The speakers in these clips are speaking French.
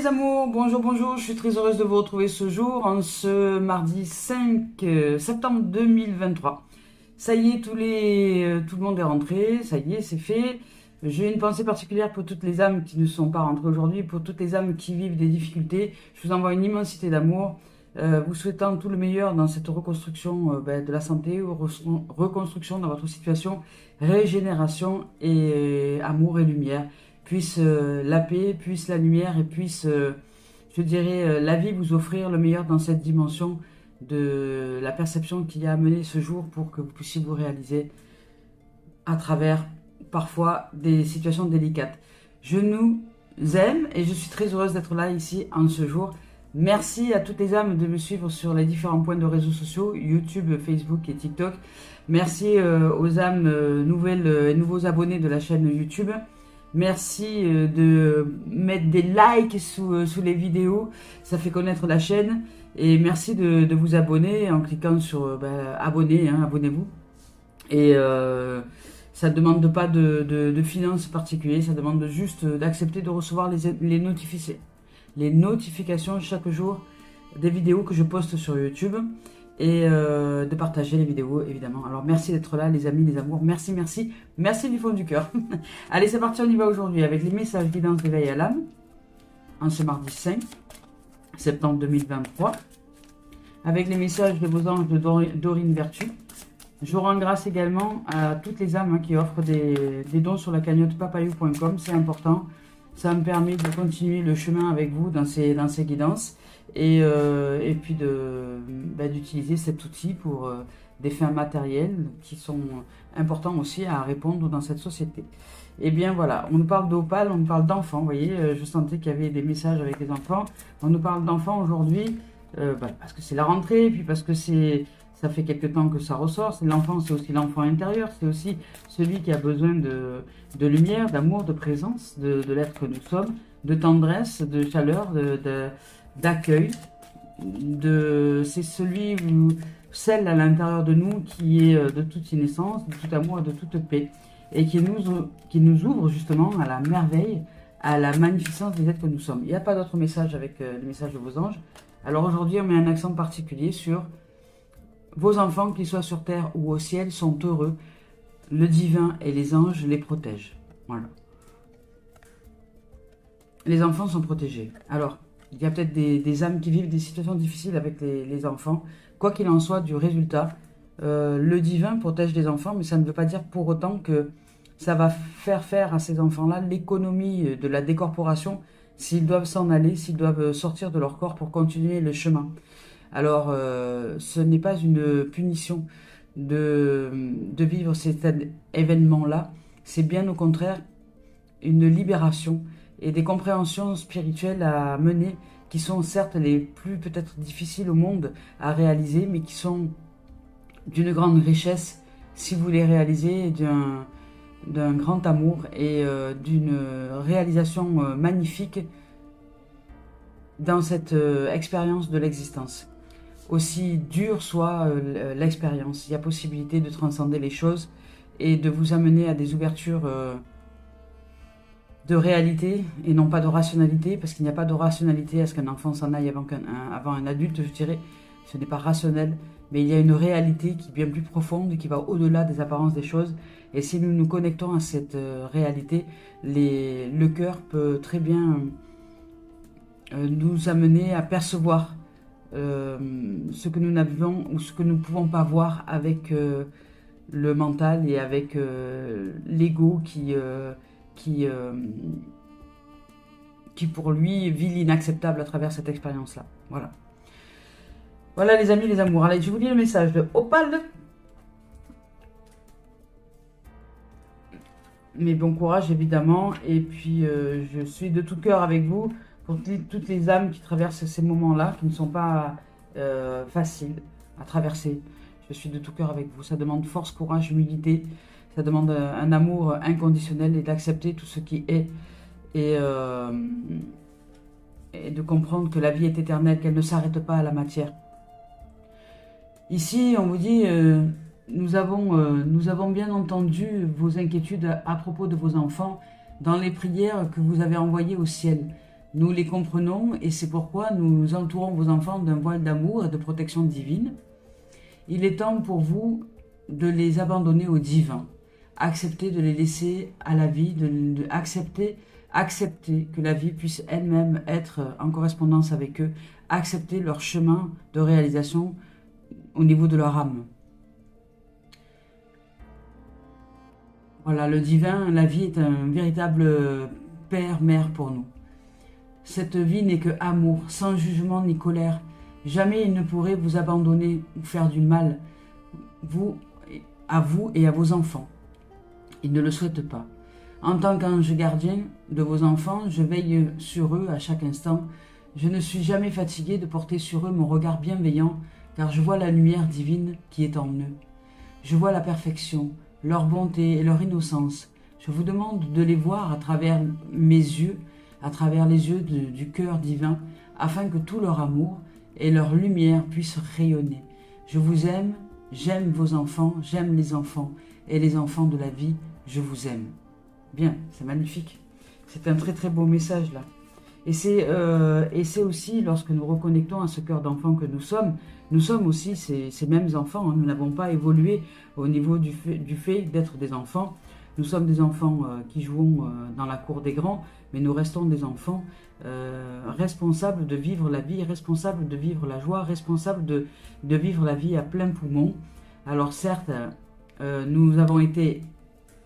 amours, bonjour, bonjour, je suis très heureuse de vous retrouver ce jour, en ce mardi 5 septembre 2023. Ça y est, tout le monde est rentré, ça y est, c'est fait. J'ai une pensée particulière pour toutes les âmes qui ne sont pas rentrées aujourd'hui, pour toutes les âmes qui vivent des difficultés. Je vous envoie une immensité d'amour, vous souhaitant tout le meilleur dans cette reconstruction de la santé, reconstruction dans votre situation, régénération et amour et lumière. Puisse la paix, puisse la lumière et puisse, je dirais, la vie vous offrir le meilleur dans cette dimension de la perception qui a amené ce jour pour que vous puissiez vous réaliser à travers parfois des situations délicates. Je nous aime et je suis très heureuse d'être là ici en ce jour. Merci à toutes les âmes de me suivre sur les différents points de réseaux sociaux, YouTube, Facebook et TikTok. Merci aux âmes nouvelles et nouveaux abonnés de la chaîne YouTube. Merci de mettre des likes sous les vidéos, ça fait connaître la chaîne. Et merci de vous abonner en cliquant sur abonner, abonnez-vous. Et ça ne demande pas de finances particulières, ça demande juste d'accepter de recevoir les notifications chaque jour des vidéos que je poste sur YouTube. Et de partager les vidéos, évidemment. Alors, merci d'être là, les amis, les amours. Merci, merci. Merci du fond du cœur. Allez, c'est parti, on y va aujourd'hui avec les messages guidance d'éveil à l'âme. En ce mardi 5 septembre 2023. Avec les messages de vos anges de Dorine Vertu. Je rends grâce également à toutes les âmes qui offrent des dons sur la cagnotte papayou.com. C'est important. Ça me permet de continuer le chemin avec vous dans ces guidances. Et puis d'utiliser cet outil pour des fins matérielles qui sont importants aussi à répondre dans cette société. Et bien voilà, on nous parle d'opale, on nous parle d'enfants, vous voyez, je sentais qu'il y avait des messages avec les enfants. On nous parle d'enfants aujourd'hui, parce que c'est la rentrée, et puis parce que ça fait quelque temps que ça ressort. L'enfant, c'est aussi l'enfant intérieur, c'est aussi celui qui a besoin de lumière, d'amour, de présence, de l'être que nous sommes, de tendresse, de chaleur, d'accueil, c'est celui ou celle à l'intérieur de nous qui est de toute innocence, de tout amour et de toute paix, et qui nous ouvre justement à la merveille, à la magnificence des êtres que nous sommes. Il n'y a pas d'autre message avec le message de vos anges. Alors aujourd'hui, on met un accent particulier sur vos enfants, qu'ils soient sur terre ou au ciel, sont heureux. Le divin et les anges les protègent. Voilà. Les enfants sont protégés. Alors, il y a peut-être des âmes qui vivent des situations difficiles avec les enfants. Quoi qu'il en soit du résultat, le divin protège les enfants, mais ça ne veut pas dire pour autant que ça va faire à ces enfants-là l'économie de la décorporation s'ils doivent s'en aller, s'ils doivent sortir de leur corps pour continuer le chemin. Alors, ce n'est pas une punition de vivre cet événement-là, c'est bien au contraire une libération et des compréhensions spirituelles à mener qui sont certes les plus peut-être difficiles au monde à réaliser, mais qui sont d'une grande richesse si vous les réalisez, d'un grand amour et d'une réalisation magnifique dans cette expérience de l'existence. Aussi dure soit l'expérience, il y a possibilité de transcender les choses et de vous amener à des ouvertures de réalité et non pas de rationalité, parce qu'il n'y a pas de rationalité à ce qu'un enfant s'en aille avant un adulte, je dirais. Ce n'est pas rationnel, mais il y a une réalité qui est bien plus profonde, qui va au-delà des apparences des choses. Et si nous nous connectons à cette réalité, le cœur peut très bien nous amener à percevoir ce que nous n'avions ou ce que nous ne pouvons pas voir avec le mental et avec l'ego qui pour lui vit l'inacceptable à travers cette expérience-là. Voilà. Voilà les amis, les amours. Allez, je vous lis le message de Opale. Mais bon courage évidemment. Et puis je suis de tout cœur avec vous pour toutes les âmes qui traversent ces moments-là, qui ne sont pas faciles à traverser. Je suis de tout cœur avec vous. Ça demande force, courage, humilité. Ça demande un amour inconditionnel et d'accepter tout ce qui est et de comprendre que la vie est éternelle, qu'elle ne s'arrête pas à la matière. Ici, on vous dit, nous avons bien entendu vos inquiétudes à propos de vos enfants dans les prières que vous avez envoyées au ciel. Nous les comprenons et c'est pourquoi nous entourons vos enfants d'un voile d'amour et de protection divine. Il est temps pour vous de les abandonner au divin. Acceptez de les laisser à la vie, accepter que la vie puisse elle-même être en correspondance avec eux, accepter leur chemin de réalisation au niveau de leur âme. Voilà, le divin, la vie est un véritable père-mère pour nous. Cette vie n'est que amour, sans jugement ni colère. Jamais il ne pourrait vous abandonner ou faire du mal, à vous et à vos enfants. Il ne le souhaite pas. En tant qu'ange gardien de vos enfants, je veille sur eux à chaque instant. Je ne suis jamais fatigué de porter sur eux mon regard bienveillant, car je vois la lumière divine qui est en eux. Je vois la perfection, leur bonté et leur innocence. Je vous demande de les voir à travers mes yeux, à travers les yeux du cœur divin, afin que tout leur amour et leur lumière puissent rayonner. Je vous aime, j'aime vos enfants, j'aime les enfants, et les enfants de la vie, je vous aime. Bien, c'est magnifique. C'est un très très beau message là. Et c'est aussi lorsque nous reconnectons à ce cœur d'enfant que nous sommes aussi ces mêmes enfants. Hein. Nous n'avons pas évolué au niveau du fait d'être des enfants. Nous sommes des enfants qui jouons dans la cour des grands, mais nous restons des enfants responsables de vivre la vie, responsables de vivre la joie, responsables de vivre la vie à plein poumon. Alors certes, nous avons été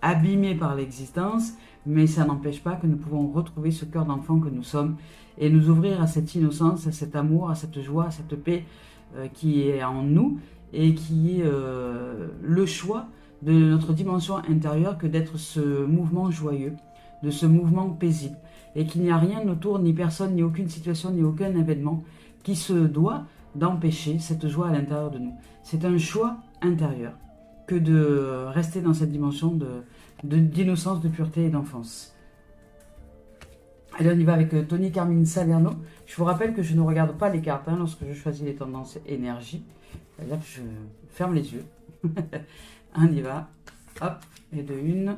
abîmés par l'existence, mais ça n'empêche pas que nous pouvons retrouver ce cœur d'enfant que nous sommes et nous ouvrir à cette innocence, à cet amour, à cette joie, à cette paix qui est en nous et qui est le choix de notre dimension intérieure que d'être ce mouvement joyeux, de ce mouvement paisible, et qu'il n'y a rien autour, ni personne, ni aucune situation, ni aucun événement qui se doit d'empêcher cette joie à l'intérieur de nous. C'est un choix intérieur que de rester dans cette dimension d'innocence, de pureté et d'enfance. Allez, on y va avec Tony Carmine Salerno. Je vous rappelle que je ne regarde pas les cartes lorsque je choisis les tendances énergie. C'est-à-dire que je ferme les yeux. On y va. Hop, et de une,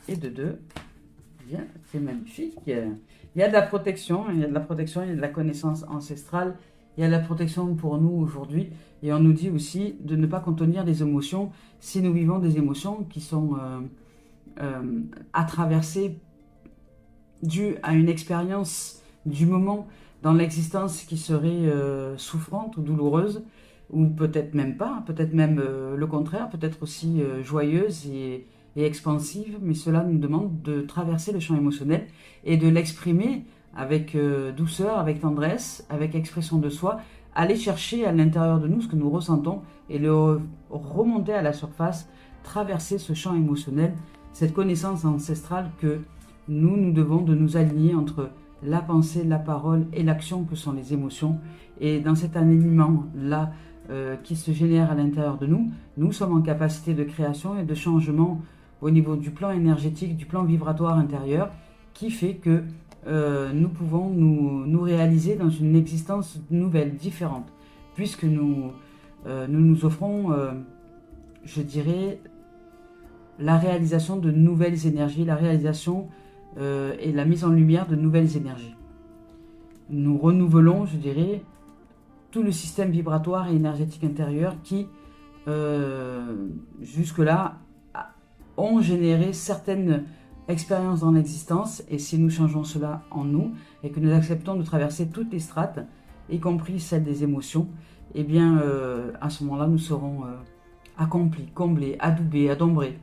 et de deux. Bien, c'est magnifique. Il y a de la protection, il y a de la protection, il y a de la connaissance ancestrale. Il y a de la protection pour nous aujourd'hui. Et on nous dit aussi de ne pas contenir les émotions si nous vivons des émotions qui sont à traverser dues à une expérience du moment dans l'existence qui serait souffrante ou douloureuse, ou peut-être même pas, peut-être même le contraire, peut-être aussi joyeuse et expansive, mais cela nous demande de traverser le champ émotionnel et de l'exprimer avec douceur, avec tendresse, avec expression de soi, aller chercher à l'intérieur de nous ce que nous ressentons et le remonter à la surface, traverser ce champ émotionnel, cette connaissance ancestrale que nous devons de nous aligner entre la pensée, la parole et l'action que sont les émotions. Et dans cet alignement-là qui se génère à l'intérieur de nous, nous sommes en capacité de création et de changement au niveau du plan énergétique, du plan vibratoire intérieur, qui fait que nous pouvons nous réaliser dans une existence nouvelle, différente, puisque nous nous offrons, je dirais, la réalisation de nouvelles énergies, la réalisation et la mise en lumière de nouvelles énergies. Nous renouvelons, je dirais, tout le système vibratoire et énergétique intérieur qui, jusque-là, ont généré certaines expériences dans l'existence, et si nous changeons cela en nous et que nous acceptons de traverser toutes les strates, y compris celle des émotions, eh bien à ce moment-là nous serons accomplis, comblés, adoubés, adombrés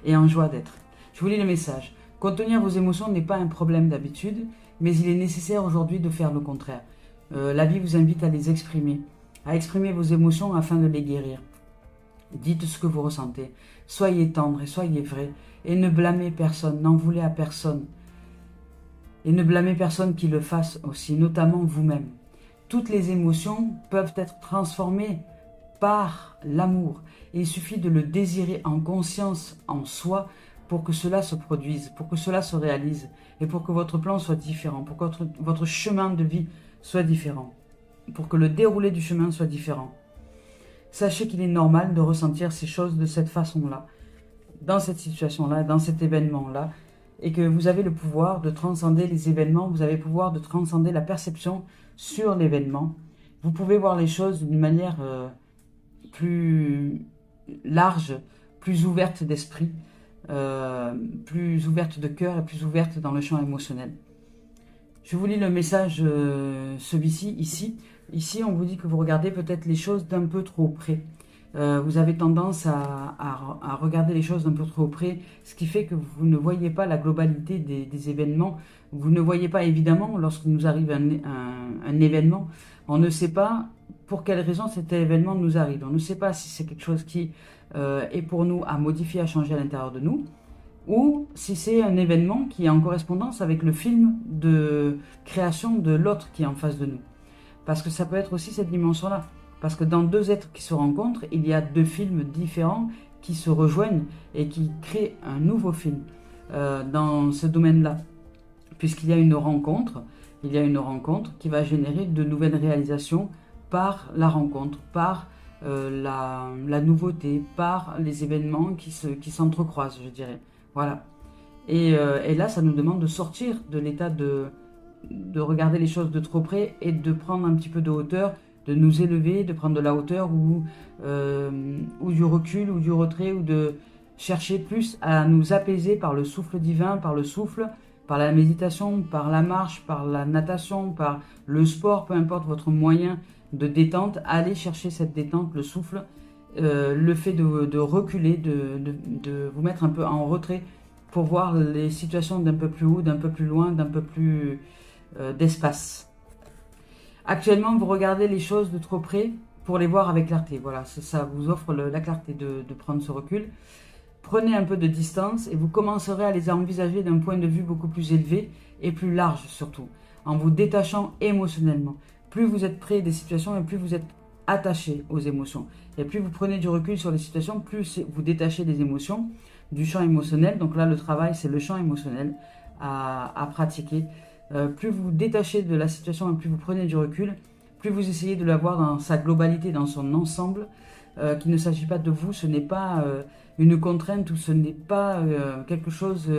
et en joie d'être. Je vous lis le message. Contenir vos émotions n'est pas un problème d'habitude, mais il est nécessaire aujourd'hui de faire le contraire. La vie vous invite à les exprimer, à exprimer vos émotions afin de les guérir. Dites ce que vous ressentez, soyez tendre et soyez vrai, et ne blâmez personne, n'en voulez à personne. Et ne blâmez personne qui le fasse aussi, notamment vous-même. Toutes les émotions peuvent être transformées par l'amour. Il suffit de le désirer en conscience, en soi, pour que cela se produise, pour que cela se réalise, et pour que votre plan soit différent, pour que votre chemin de vie soit différent, pour que le déroulé du chemin soit différent. Sachez qu'il est normal de ressentir ces choses de cette façon-là, dans cette situation-là, dans cet événement-là. et que vous avez le pouvoir de transcender les événements, vous avez le pouvoir de transcender la perception sur l'événement. Vous pouvez voir les choses d'une manière plus large, plus ouverte d'esprit, plus ouverte de cœur et plus ouverte dans le champ émotionnel. Je vous lis le message, celui-ci, ici. Ici, on vous dit que vous regardez peut-être les choses d'un peu trop près. Vous avez tendance à regarder les choses d'un peu trop près, ce qui fait que vous ne voyez pas la globalité des événements. Vous ne voyez pas, évidemment, lorsque nous arrive un événement, on ne sait pas pour quelle raison cet événement nous arrive. On ne sait pas si c'est quelque chose qui est pour nous à modifier, à changer à l'intérieur de nous, ou si c'est un événement qui est en correspondance avec le film de création de l'autre qui est en face de nous. Parce que ça peut être aussi cette dimension-là. Parce que dans deux êtres qui se rencontrent, il y a deux films différents qui se rejoignent et qui créent un nouveau film dans ce domaine-là. Puisqu'il y a une rencontre, qui va générer de nouvelles réalisations par la rencontre, par la nouveauté, par les événements qui s'entrecroisent, je dirais. Voilà. Et là, ça nous demande de sortir de l'état de regarder les choses de trop près et de prendre un petit peu de hauteur, de nous élever, de prendre de la hauteur ou du recul ou du retrait, ou de chercher plus à nous apaiser par le souffle divin, par le souffle, par la méditation, par la marche, par la natation, par le sport, peu importe votre moyen de détente. Allez chercher cette détente, le souffle, le fait de reculer, de vous mettre un peu en retrait pour voir les situations d'un peu plus haut, d'un peu plus loin, d'un peu plus d'espace. Actuellement, vous regardez les choses de trop près pour les voir avec clarté. Voilà, ça vous offre la clarté de prendre ce recul. Prenez un peu de distance et vous commencerez à les envisager d'un point de vue beaucoup plus élevé et plus large surtout, en vous détachant émotionnellement. Plus vous êtes près des situations et plus vous êtes attaché aux émotions. Et plus vous prenez du recul sur les situations, plus vous détachez des émotions, du champ émotionnel. Donc là, le travail, c'est le champ émotionnel à pratiquer. Plus vous vous détachez de la situation et plus vous prenez du recul, plus vous essayez de la voir dans sa globalité, dans son ensemble, qu'il ne s'agit pas de vous, ce n'est pas une contrainte ou ce n'est pas quelque chose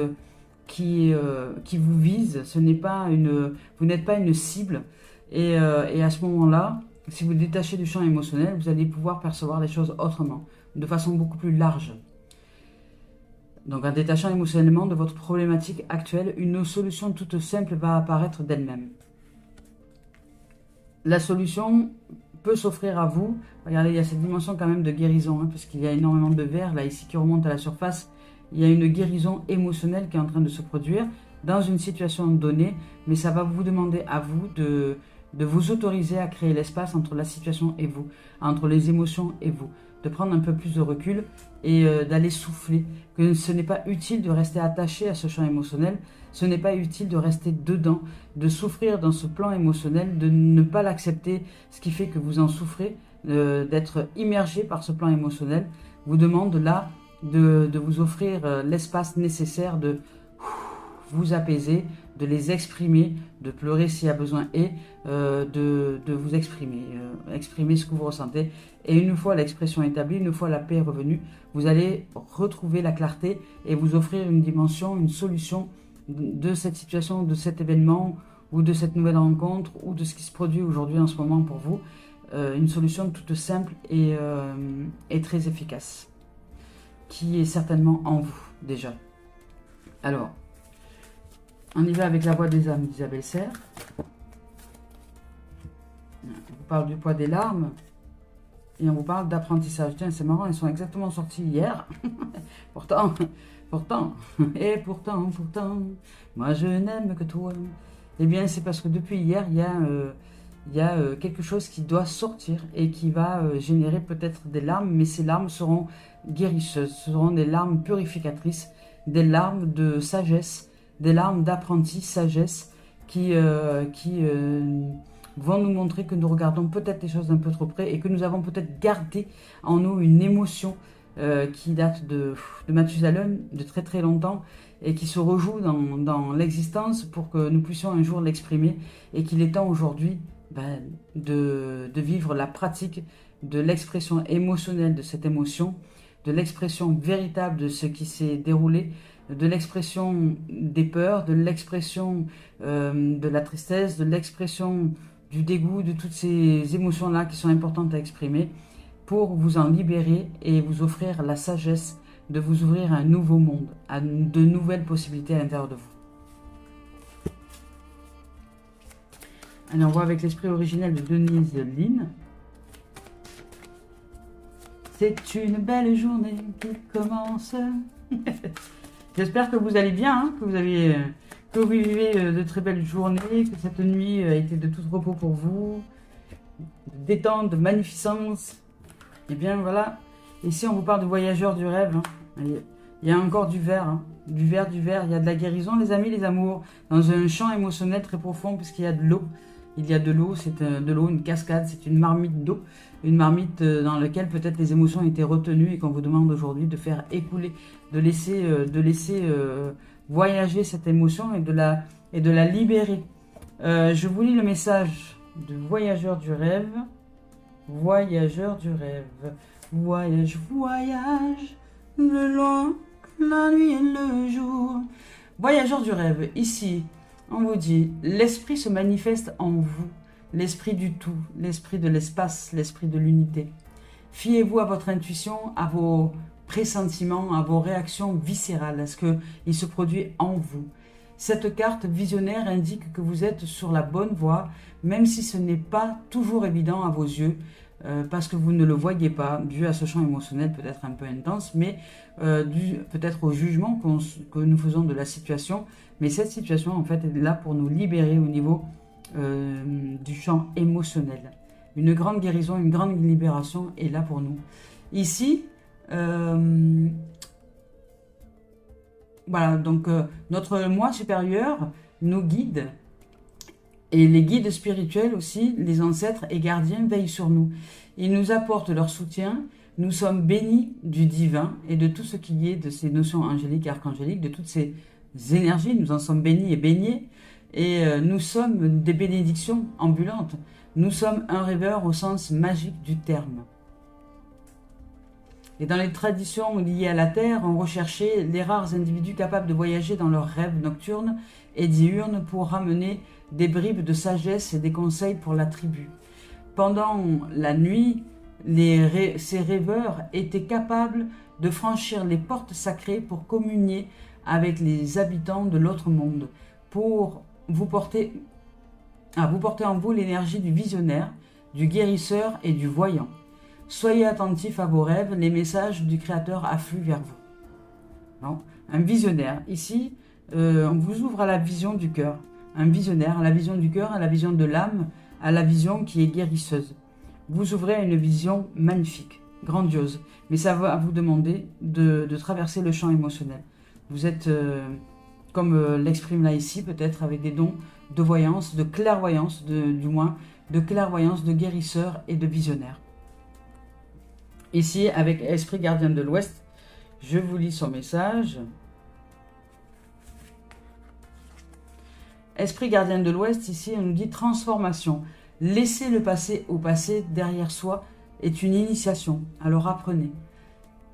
qui vous vise, vous n'êtes pas une cible. Et à ce moment-là, si vous détachez du champ émotionnel, vous allez pouvoir percevoir les choses autrement, de façon beaucoup plus large. Donc en détachant émotionnellement de votre problématique actuelle, une solution toute simple va apparaître d'elle-même. La solution peut s'offrir à vous. Regardez, il y a cette dimension quand même de guérison, parce qu'il y a énormément de verre là ici qui remonte à la surface. Il y a une guérison émotionnelle qui est en train de se produire dans une situation donnée, mais ça va vous demander à vous de vous autoriser à créer l'espace entre la situation et vous, entre les émotions et vous, de prendre un peu plus de recul et d'aller souffler, que ce n'est pas utile de rester attaché à ce champ émotionnel, ce n'est pas utile de rester dedans, de souffrir dans ce plan émotionnel, de ne pas l'accepter, ce qui fait que vous en souffrez, d'être immergé par ce plan émotionnel, vous demande là de vous offrir l'espace nécessaire de vous apaiser, de les exprimer, de pleurer s'il y a besoin et de vous exprimer, exprimer ce que vous ressentez. Et une fois l'expression établie, une fois la paix revenue, vous allez retrouver la clarté et vous offrir une dimension, une solution de cette situation, de cet événement ou de cette nouvelle rencontre ou de ce qui se produit aujourd'hui en ce moment pour vous. Une solution toute simple et très efficace, qui est certainement en vous déjà. Alors, on y va avec la voix des âmes d'Isabelle Serre. On vous parle du poids des larmes et on vous parle d'apprentissage. Tiens, c'est marrant, ils sont exactement sortis hier. pourtant, et pourtant, moi je n'aime que toi. Eh bien, c'est parce que depuis hier, il y a quelque chose qui doit sortir et qui va générer peut-être des larmes, mais ces larmes seront guérisseuses, ce seront des larmes purificatrices, des larmes de sagesse, des larmes d'apprentis sagesse qui vont nous montrer que nous regardons peut-être les choses d'un peu trop près et que nous avons peut-être gardé en nous une émotion qui date de Mathusalem, de très très longtemps, et qui se rejoue dans l'existence pour que nous puissions un jour l'exprimer, et qu'il est temps aujourd'hui de vivre la pratique de l'expression émotionnelle de cette émotion, de l'expression véritable de ce qui s'est déroulé, de l'expression des peurs, de l'expression de la tristesse, de l'expression du dégoût, de toutes ces émotions-là qui sont importantes à exprimer, pour vous en libérer et vous offrir la sagesse de vous ouvrir à un nouveau monde, à de nouvelles possibilités à l'intérieur de vous. Allez, on voit avec l'esprit originel de Denise Lynn. C'est une belle journée qui commence. J'espère que vous allez bien, hein, que vous vivez de très belles journées, que cette nuit a été de tout repos pour vous, de détente, de magnificence. Et bien voilà, ici on vous parle de voyageurs du rêve. Hein. Il y a encore du vert, hein. Du vert, il y a de la guérison, les amis, les amours, dans un champ émotionnel très profond, puisqu'il y a de l'eau. Il y a de l'eau, c'est de l'eau, une cascade, c'est une marmite d'eau, une marmite dans laquelle peut-être les émotions étaient retenues et qu'on vous demande aujourd'hui de faire écouler, de laisser voyager cette émotion et de la libérer. Je vous lis le message de voyageur du rêve. Voyageur du rêve, voyage, voyage, le loin, la nuit et le jour. Voyageur du rêve, ici, on vous dit, l'esprit se manifeste en vous, l'esprit du tout, l'esprit de l'espace, l'esprit de l'unité. Fiez-vous à votre intuition, à vos pressentiments, à vos réactions viscérales, à ce qu'il se produit en vous. Cette carte visionnaire indique que vous êtes sur la bonne voie, même si ce n'est pas toujours évident à vos yeux, parce que vous ne le voyez pas, dû à ce champ émotionnel peut-être un peu intense, mais dû peut-être au jugement que nous faisons de la situation. Mais cette situation, en fait, est là pour nous libérer au niveau du champ émotionnel. Une grande guérison, une grande libération est là pour nous. Ici, voilà, donc notre moi supérieur nous guide. Et les guides spirituels aussi, les ancêtres et gardiens veillent sur nous. Ils nous apportent leur soutien. Nous sommes bénis du divin et de tout ce qui est de ces notions angéliques et archangéliques, de toutes ces énergies. Nous en sommes bénis et baignés. Et nous sommes des bénédictions ambulantes. Nous sommes un rêveur au sens magique du terme. Et dans les traditions liées à la Terre, on recherchait les rares individus capables de voyager dans leurs rêves nocturnes et diurnes pour ramener des bribes de sagesse et des conseils pour la tribu. Pendant la nuit, ces rêveurs étaient capables de franchir les portes sacrées pour communier avec les habitants de l'autre monde, pour vous porter en vous l'énergie du visionnaire, du guérisseur et du voyant. Soyez attentifs à vos rêves, les messages du Créateur affluent vers vous. Non, un visionnaire. Ici, on vous ouvre à la vision du cœur. Un visionnaire, à la vision du cœur, à la vision de l'âme, à la vision qui est guérisseuse. Vous ouvrez à une vision magnifique, grandiose. Mais ça va vous demander de traverser le champ émotionnel. Vous êtes, comme l'exprime là ici, peut-être avec des dons de voyance, de clairvoyance, du moins, de clairvoyance, de guérisseur et de visionnaire. Ici, avec Esprit Gardien de l'Ouest, je vous lis son message. Esprit Gardien de l'Ouest, ici, on nous dit transformation. Laisser le passé au passé derrière soi est une initiation. Alors apprenez.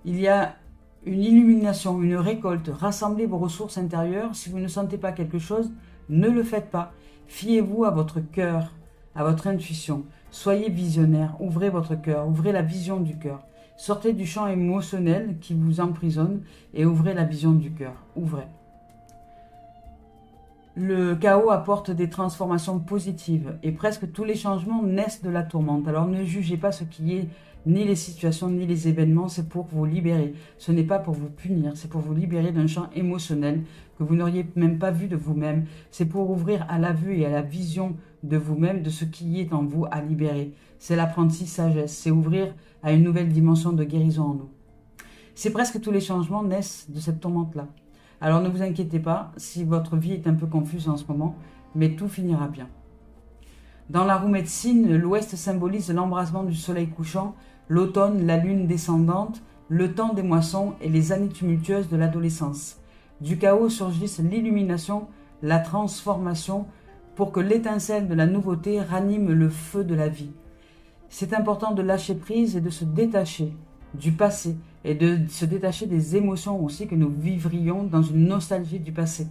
Il y a une illumination, une récolte. Rassemblez vos ressources intérieures. Si vous ne sentez pas quelque chose, ne le faites pas. Fiez-vous à votre cœur, à votre intuition. Soyez visionnaire. Ouvrez votre cœur. Ouvrez la vision du cœur. Sortez du champ émotionnel qui vous emprisonne et ouvrez la vision du cœur. Ouvrez. Le chaos apporte des transformations positives et presque tous les changements naissent de la tourmente. Alors ne jugez pas ce qui est, ni les situations, ni les événements, c'est pour vous libérer. Ce n'est pas pour vous punir, c'est pour vous libérer d'un champ émotionnel que vous n'auriez même pas vu de vous-même. C'est pour ouvrir à la vue et à la vision de vous-même, de ce qui est en vous à libérer. C'est l'apprenti sagesse, c'est ouvrir à une nouvelle dimension de guérison en nous. C'est presque tous les changements naissent de cette tourmente-là. Alors ne vous inquiétez pas si votre vie est un peu confuse en ce moment, mais tout finira bien. Dans la roue médecine, l'ouest symbolise l'embrasement du soleil couchant, l'automne, la lune descendante, le temps des moissons et les années tumultueuses de l'adolescence. Du chaos surgissent l'illumination, la transformation, pour que l'étincelle de la nouveauté ranime le feu de la vie. C'est important de lâcher prise et de se détacher du passé et de se détacher des émotions aussi que nous vivrions dans une nostalgie du passé.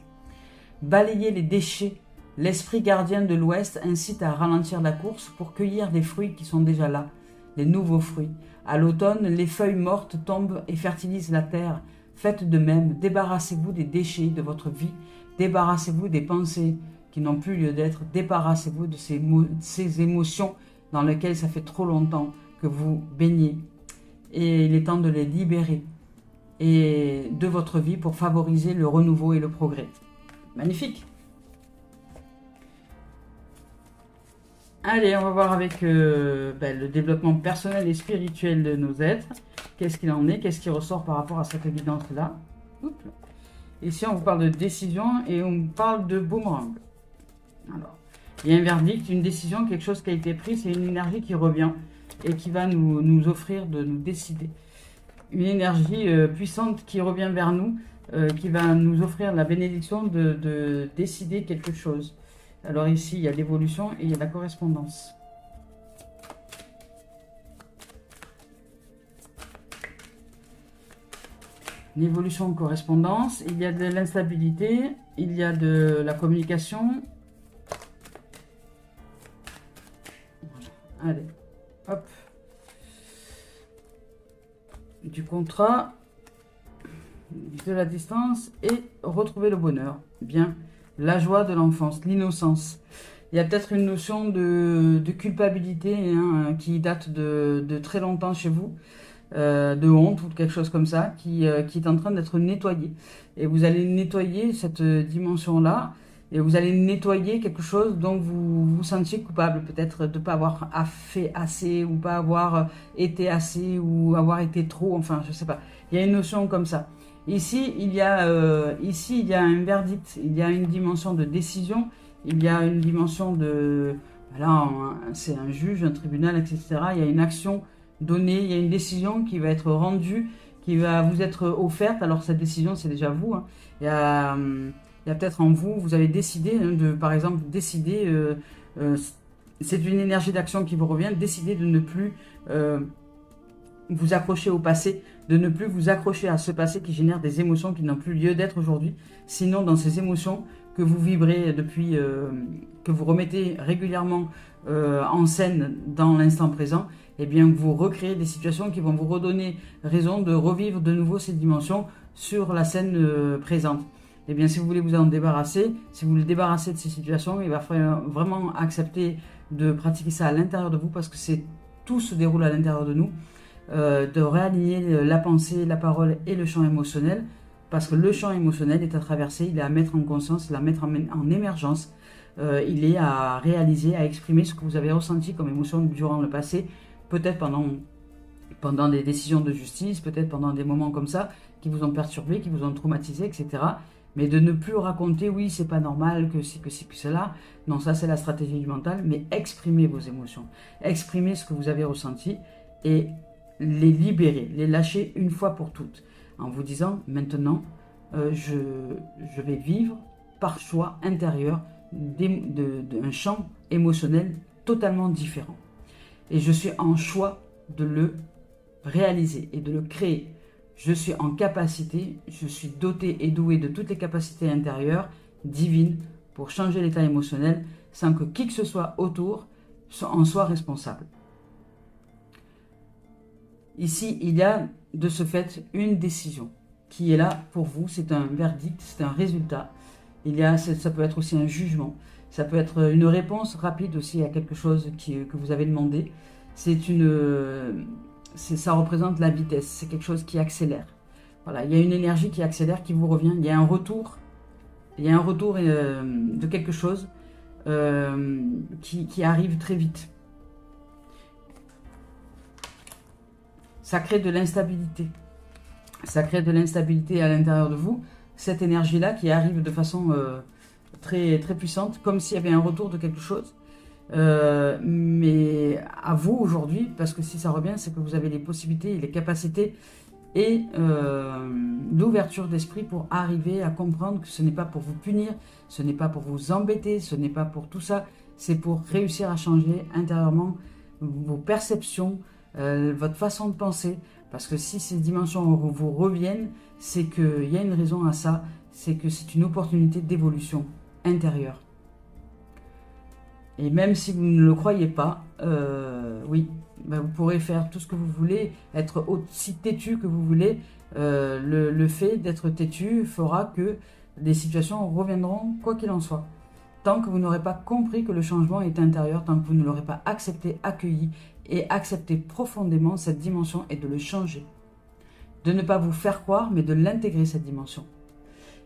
Balayer les déchets, l'esprit gardien de l'Ouest incite à ralentir la course pour cueillir des fruits qui sont déjà là, les nouveaux fruits. À l'automne, les feuilles mortes tombent et fertilisent la terre. Faites de même, débarrassez-vous des déchets de votre vie, débarrassez-vous des pensées qui n'ont plus lieu d'être, débarrassez-vous de ces émotions dans lesquelles ça fait trop longtemps que vous baignez. Et il est temps de les libérer et de votre vie pour favoriser le renouveau et le progrès. Magnifique! Allez, on va voir avec le développement personnel et spirituel de nos êtres. Qu'est-ce qu'il en est? Qu'est-ce qui ressort par rapport à cette évidence-là? Ici, on vous parle de décision et on parle de boomerang. Alors, il y a un verdict, une décision, quelque chose qui a été pris. C'est une énergie qui revient et qui va nous offrir de nous décider. Une énergie puissante qui revient vers nous, qui va nous offrir la bénédiction de décider quelque chose. Alors ici, il y a l'évolution et il y a la correspondance. L'évolution, correspondance, il y a de l'instabilité, il y a de la communication. Allez, hop. Du contrat, de la distance et retrouver le bonheur. Bien. La joie de l'enfance, l'innocence. Il y a peut-être une notion de culpabilité qui date de très longtemps chez vous, de honte ou quelque chose comme ça, qui est en train d'être nettoyée. Et vous allez nettoyer cette dimension-là, et vous allez nettoyer quelque chose dont vous vous sentiez coupable, peut-être de ne pas avoir fait assez, ou pas avoir été assez, ou avoir été trop, enfin, je ne sais pas. Il y a une notion comme ça. Ici, il y a un verdict, il y a une dimension de décision, il y a une dimension de... Voilà, c'est un juge, un tribunal, etc. Il y a une action donnée, il y a une décision qui va être rendue, qui va vous être offerte. Alors, cette décision, c'est déjà vous. Il y a peut-être en vous, vous avez décidé, par exemple, c'est une énergie d'action qui vous revient, décider de ne plus vous accrocher au passé, de ne plus vous accrocher à ce passé qui génère des émotions qui n'ont plus lieu d'être aujourd'hui. Sinon, dans ces émotions que vous vibrez depuis, que vous remettez régulièrement en scène dans l'instant présent, eh bien, vous recréez des situations qui vont vous redonner raison de revivre de nouveau ces dimensions sur la scène présente. Eh bien, si vous voulez vous en débarrasser, si vous voulez débarrasser de ces situations, il va falloir vraiment accepter de pratiquer ça à l'intérieur de vous parce que tout se déroule à l'intérieur de nous. De réaligner la pensée, la parole et le champ émotionnel, parce que le champ émotionnel est à traverser, il est à mettre en conscience, il est à mettre en émergence, il est à réaliser, à exprimer ce que vous avez ressenti comme émotion durant le passé, peut-être pendant des décisions de justice, peut-être pendant des moments comme ça, qui vous ont perturbé, qui vous ont traumatisé, etc. Mais de ne plus raconter, oui, c'est pas normal, que c'est que cela. Non, ça c'est la stratégie du mental, mais exprimez vos émotions, exprimez ce que vous avez ressenti, et les libérer, les lâcher une fois pour toutes, en vous disant maintenant, je vais vivre par choix intérieur d'un champ émotionnel totalement différent. Et je suis en choix de le réaliser et de le créer. Je suis en capacité, je suis doté et doué de toutes les capacités intérieures, divines, pour changer l'état émotionnel sans que qui que ce soit autour en soit responsable. Ici, il y a de ce fait une décision qui est là pour vous. C'est un verdict, c'est un résultat. Ça peut être aussi un jugement. Ça peut être une réponse rapide aussi à quelque chose que vous avez demandé. Ça représente la vitesse. C'est quelque chose qui accélère. Voilà, il y a une énergie qui accélère, qui vous revient. Il y a un retour. Il y a un retour de quelque chose qui arrive très vite. Ça crée de l'instabilité. Ça crée de l'instabilité à l'intérieur de vous. Cette énergie-là qui arrive de façon très, très puissante, comme s'il y avait un retour de quelque chose. Mais à vous aujourd'hui, parce que si ça revient, c'est que vous avez les possibilités, les capacités et l'ouverture d'esprit pour arriver à comprendre que ce n'est pas pour vous punir, ce n'est pas pour vous embêter, ce n'est pas pour tout ça. C'est pour réussir à changer intérieurement vos perceptions, votre façon de penser, Parce que si ces dimensions vous reviennent, c'est qu'il y a une raison à ça, c'est que c'est une opportunité d'évolution intérieure. Et même si vous ne le croyez pas, oui, vous pourrez faire tout ce que vous voulez, être aussi têtu que vous voulez. Le fait d'être têtu fera que des situations reviendront quoi qu'il en soit. Tant que vous n'aurez pas compris que le changement est intérieur, tant que vous ne l'aurez pas accepté, accueilli et accepté profondément cette dimension et de le changer. De ne pas vous faire croire, mais de l'intégrer, cette dimension.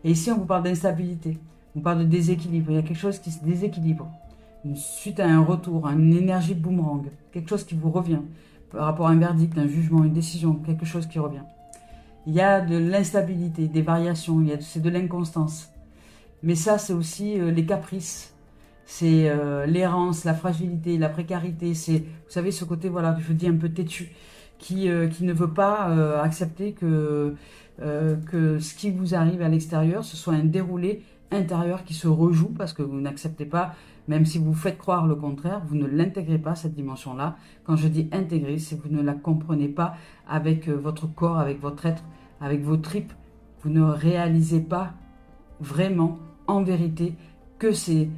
Et ici, on vous parle d'instabilité, on parle de déséquilibre. Il y a quelque chose qui se déséquilibre suite à un retour, à une énergie boomerang, quelque chose qui vous revient par rapport à un verdict, un jugement, une décision, quelque chose qui revient. Il y a de l'instabilité, des variations, c'est de l'inconstance. Mais ça, c'est aussi les caprices, c'est l'errance, la fragilité, la précarité. C'est, vous savez, ce côté, voilà, je dis un peu têtu, qui ne veut pas accepter que ce qui vous arrive à l'extérieur, ce soit un déroulé intérieur qui se rejoue parce que vous n'acceptez pas, même si vous faites croire le contraire, vous ne l'intégrez pas, cette dimension-là. Quand je dis intégrer, c'est que vous ne la comprenez pas avec votre corps, avec votre être, avec vos tripes. Vous ne réalisez pas vraiment, en vérité, que c'est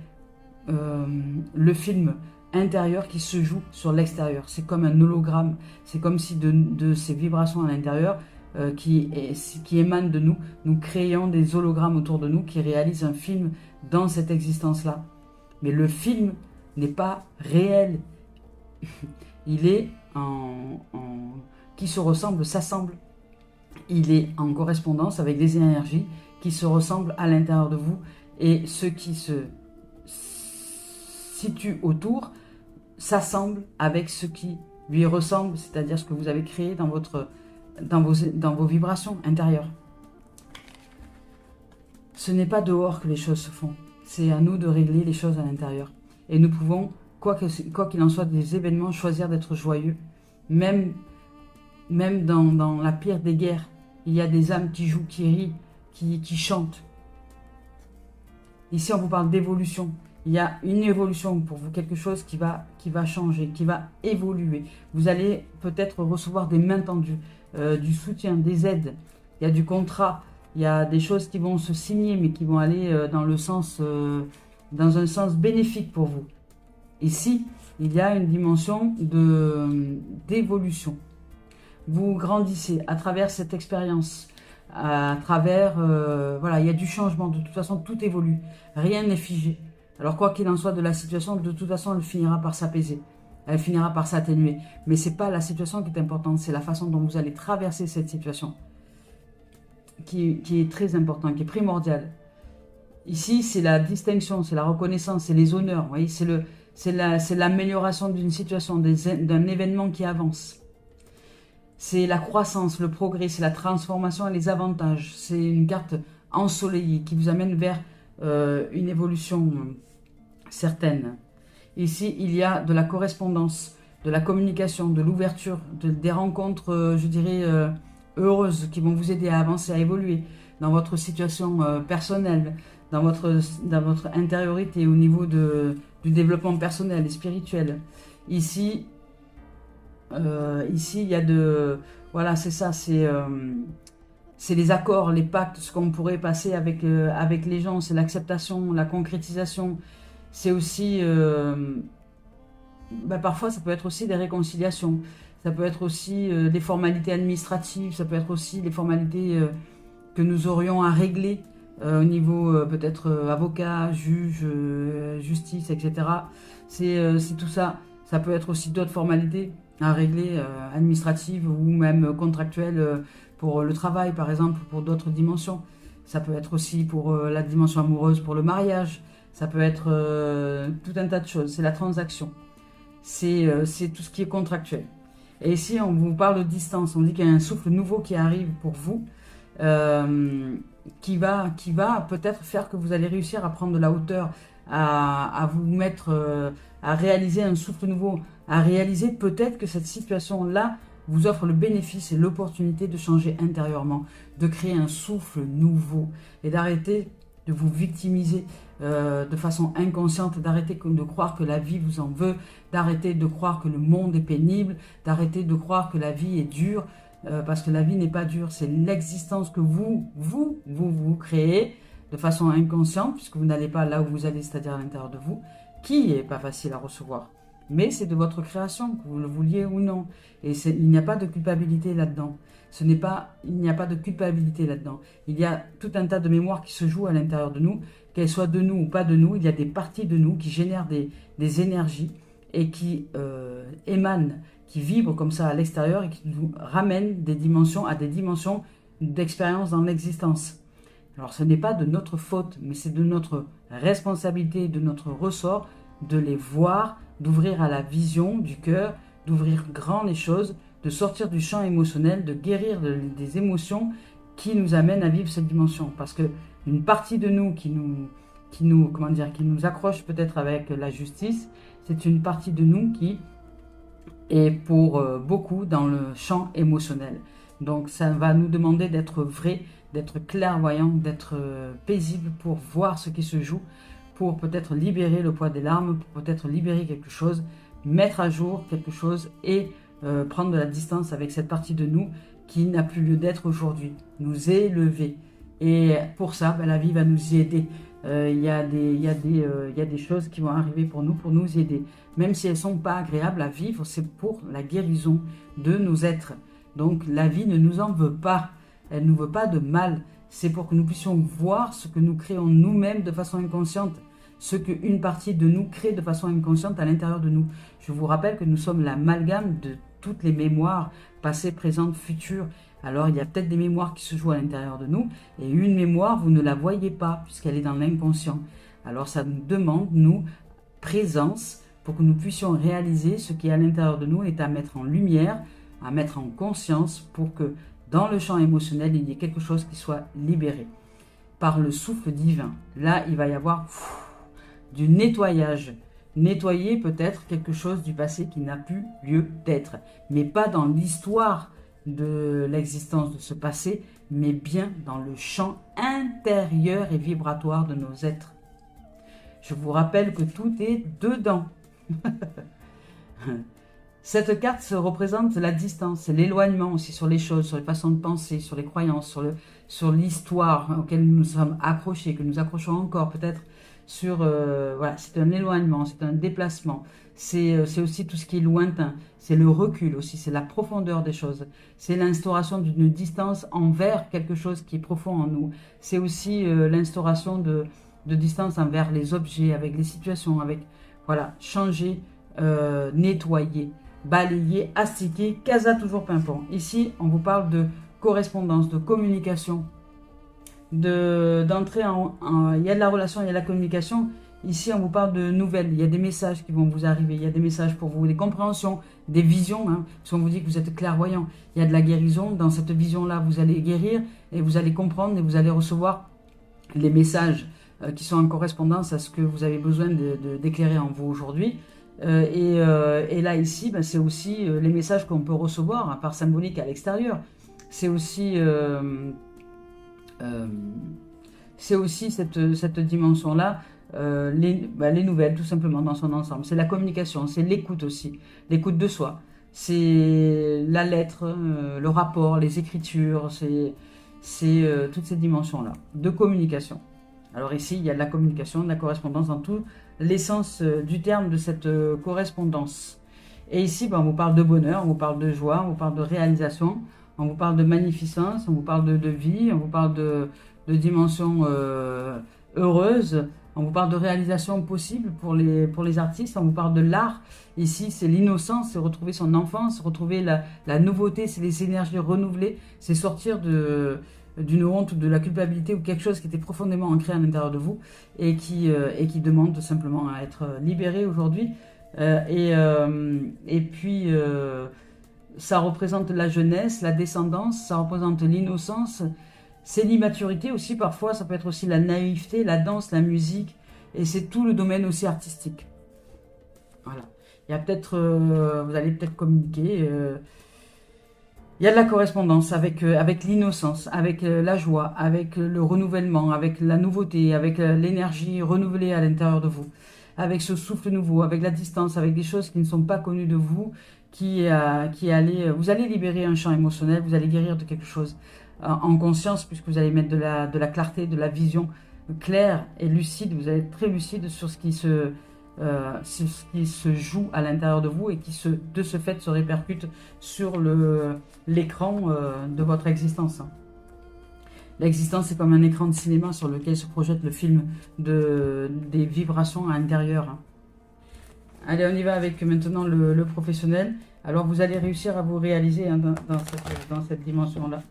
le film intérieur qui se joue sur l'extérieur. C'est comme un hologramme, c'est comme si de ces vibrations à l'intérieur qui émanent de nous, nous créons des hologrammes autour de nous qui réalisent un film dans cette existence-là. Mais le film n'est pas réel. Il est qui se ressemble, s'assemble. Il est en correspondance avec des énergies qui se ressemblent à l'intérieur de vous et ceux qui se situent autour s'assemblent avec ce qui lui ressemble, c'est-à-dire ce que vous avez créé dans vos vibrations intérieures. Ce n'est pas dehors que les choses se font. C'est à nous de régler les choses à l'intérieur. Et nous pouvons, quoi qu'il en soit des événements, choisir d'être joyeux. Même dans la pire des guerres, il y a des âmes qui jouent, qui rient, qui chantent. Ici, on vous parle d'évolution. Il y a une évolution pour vous, quelque chose qui va changer, qui va évoluer. Vous allez peut-être recevoir des mains tendues, du soutien, des aides. Il y a du contrat. Il y a des choses qui vont se signer, mais qui vont aller dans un sens bénéfique pour vous. Ici, il y a une dimension d'évolution. Vous grandissez à travers cette expérience, à travers, voilà, il y a du changement. De toute façon, tout évolue. Rien n'est figé. Alors, quoi qu'il en soit de la situation, de toute façon, elle finira par s'apaiser. Elle finira par s'atténuer. Mais ce n'est pas la situation qui est importante, c'est la façon dont vous allez traverser cette situation. Qui est très important, qui est primordial. Ici, c'est la distinction, c'est la reconnaissance, c'est les honneurs. Vous voyez, c'est l'amélioration d'une situation, d'un événement qui avance. C'est la croissance, le progrès, c'est la transformation et les avantages. C'est une carte ensoleillée qui vous amène vers une évolution certaine. Ici, il y a de la correspondance, de la communication, de l'ouverture, des rencontres, je dirais, heureuses qui vont vous aider à avancer, à évoluer dans votre situation personnelle, dans votre intériorité, au niveau du développement personnel et spirituel. Ici, il y a voilà, c'est ça, c'est les accords, les pactes, ce qu'on pourrait passer avec les gens, c'est l'acceptation, la concrétisation. C'est aussi, parfois ça peut être aussi des réconciliations. Ça peut être aussi des formalités administratives, ça peut être aussi des formalités que nous aurions à régler au niveau peut-être avocat, juge, justice, etc. C'est tout ça. Ça peut être aussi d'autres formalités à régler, administratives ou même contractuelles pour le travail, par exemple, pour d'autres dimensions. Ça peut être aussi pour la dimension amoureuse, pour le mariage. Ça peut être tout un tas de choses. C'est la transaction. C'est tout ce qui est contractuel. Et ici, on vous parle de distance. On dit qu'il y a un souffle nouveau qui arrive pour vous, qui va peut-être faire que vous allez réussir à prendre de la hauteur, à vous mettre, à réaliser un souffle nouveau, à réaliser peut-être que cette situation-là vous offre le bénéfice et l'opportunité de changer intérieurement, de créer un souffle nouveau et d'arrêter de vous victimiser de façon inconsciente, d'arrêter de croire que la vie vous en veut, d'arrêter de croire que le monde est pénible, d'arrêter de croire que la vie est dure, parce que la vie n'est pas dure, c'est l'existence que vous créez de façon inconsciente, puisque vous n'allez pas là où vous allez, c'est-à-dire à l'intérieur de vous, qui n'est pas facile à recevoir. Mais c'est de votre création, que vous le vouliez ou non. Et il n'y a pas de culpabilité là-dedans. Il n'y a pas de culpabilité là-dedans. Il y a tout un tas de mémoires qui se jouent à l'intérieur de nous, qu'elles soient de nous ou pas de nous. Il y a des parties de nous qui génèrent des énergies et qui émanent, qui vibrent comme ça à l'extérieur et qui nous ramènent des dimensions à des dimensions d'expérience dans l'existence. Alors ce n'est pas de notre faute, mais c'est de notre responsabilité, de notre ressort, de les voir, d'ouvrir à la vision du cœur, d'ouvrir grand les choses, de sortir du champ émotionnel, de guérir des émotions qui nous amènent à vivre cette dimension. Parce que une partie de nous qui nous accroche peut-être avec la justice, c'est une partie de nous qui est pour beaucoup dans le champ émotionnel. Donc ça va nous demander d'être vrai, d'être clairvoyant, d'être paisible pour voir ce qui se joue, pour peut-être libérer le poids des larmes, pour peut-être libérer quelque chose, mettre à jour quelque chose et prendre de la distance avec cette partie de nous qui n'a plus lieu d'être aujourd'hui, nous élever. Et pour ça, la vie va nous y aider. Il y a des choses qui vont arriver pour nous aider. Même si elles ne sont pas agréables à vivre, c'est pour la guérison de nos êtres. Donc la vie ne nous en veut pas. Elle ne nous veut pas de mal. C'est pour que nous puissions voir ce que nous créons nous-mêmes de façon inconsciente. Ce qu'une partie de nous crée de façon inconsciente à l'intérieur de nous. Je vous rappelle que nous sommes l'amalgame de toutes les mémoires passées, présentes, futures. Alors il y a peut-être des mémoires qui se jouent à l'intérieur de nous et une mémoire, vous ne la voyez pas puisqu'elle est dans l'inconscient. Alors ça nous demande, nous, présence pour que nous puissions réaliser ce qui est à l'intérieur de nous est à mettre en lumière, à mettre en conscience pour que dans le champ émotionnel, il y ait quelque chose qui soit libéré par le souffle divin. Là, il va y avoir du nettoyage. Nettoyer peut-être quelque chose du passé qui n'a plus lieu d'être, mais pas dans l'histoire de l'existence de ce passé, mais bien dans le champ intérieur et vibratoire de nos êtres. Je vous rappelle que tout est dedans. Cette carte se représente la distance, c'est l'éloignement aussi sur les choses, sur les façons de penser, sur les croyances, sur l'histoire auquel nous sommes accrochés, que nous accrochons encore peut-être voilà, c'est un éloignement, c'est un déplacement, c'est aussi tout ce qui est lointain, c'est le recul aussi, c'est la profondeur des choses, c'est l'instauration d'une distance envers quelque chose qui est profond en nous, c'est aussi l'instauration de distance envers les objets, avec les situations, avec, voilà, changer, nettoyer, balayer, astiquer, casa toujours pimpant. Ici, on vous parle de correspondance, de communication, d'entrer il y a de la relation, il y a de la communication. Ici, on vous parle de nouvelles. Il y a des messages qui vont vous arriver. Il y a des messages pour vous, des compréhensions, des visions. Parce qu'on vous dit que vous êtes clairvoyant. Il y a de la guérison. Dans cette vision-là, vous allez guérir et vous allez comprendre et vous allez recevoir les messages qui sont en correspondance à ce que vous avez besoin d'éclairer en vous aujourd'hui. Et là, ici, c'est aussi les messages qu'on peut recevoir, à part symbolique à l'extérieur. C'est aussi cette dimension-là, les nouvelles, tout simplement, dans son ensemble. C'est la communication, c'est l'écoute aussi, l'écoute de soi. C'est la lettre, le rapport, les écritures, c'est toutes ces dimensions-là de communication. Alors ici, il y a de la communication, de la correspondance dans tout l'essence du terme de cette correspondance. Et ici, on vous parle de bonheur, on vous parle de joie, on vous parle de réalisation, on vous parle de magnificence, on vous parle de vie, on vous parle de dimension heureuse, on vous parle de réalisation possible pour les artistes, on vous parle de l'art. Ici, c'est l'innocence, c'est retrouver son enfance, retrouver la nouveauté, c'est les énergies renouvelées, c'est sortir d'une honte ou de la culpabilité ou quelque chose qui était profondément ancré à l'intérieur de vous et qui demande tout simplement à être libéré aujourd'hui. Et puis, ça représente la jeunesse, la descendance, ça représente l'innocence, c'est l'immaturité aussi parfois, ça peut être aussi la naïveté, la danse, la musique, et c'est tout le domaine aussi artistique. Voilà. Il y a peut-être, vous allez peut-être communiquer. Il y a de la correspondance avec l'innocence, avec la joie, avec le renouvellement, avec la nouveauté, avec l'énergie renouvelée à l'intérieur de vous. avec ce souffle nouveau, avec la distance, avec des choses qui ne sont pas connues de vous, vous allez libérer un champ émotionnel, vous allez guérir de quelque chose en conscience, puisque vous allez mettre de la clarté, de la vision claire et lucide, vous allez être très lucide sur ce qui se joue à l'intérieur de vous et qui de ce fait se répercute sur l'écran de votre existence. L'existence, c'est comme un écran de cinéma sur lequel se projette le film des vibrations à l'intérieur. Allez, on y va avec maintenant le professionnel. Alors, vous allez réussir à vous réaliser dans cette dimension-là.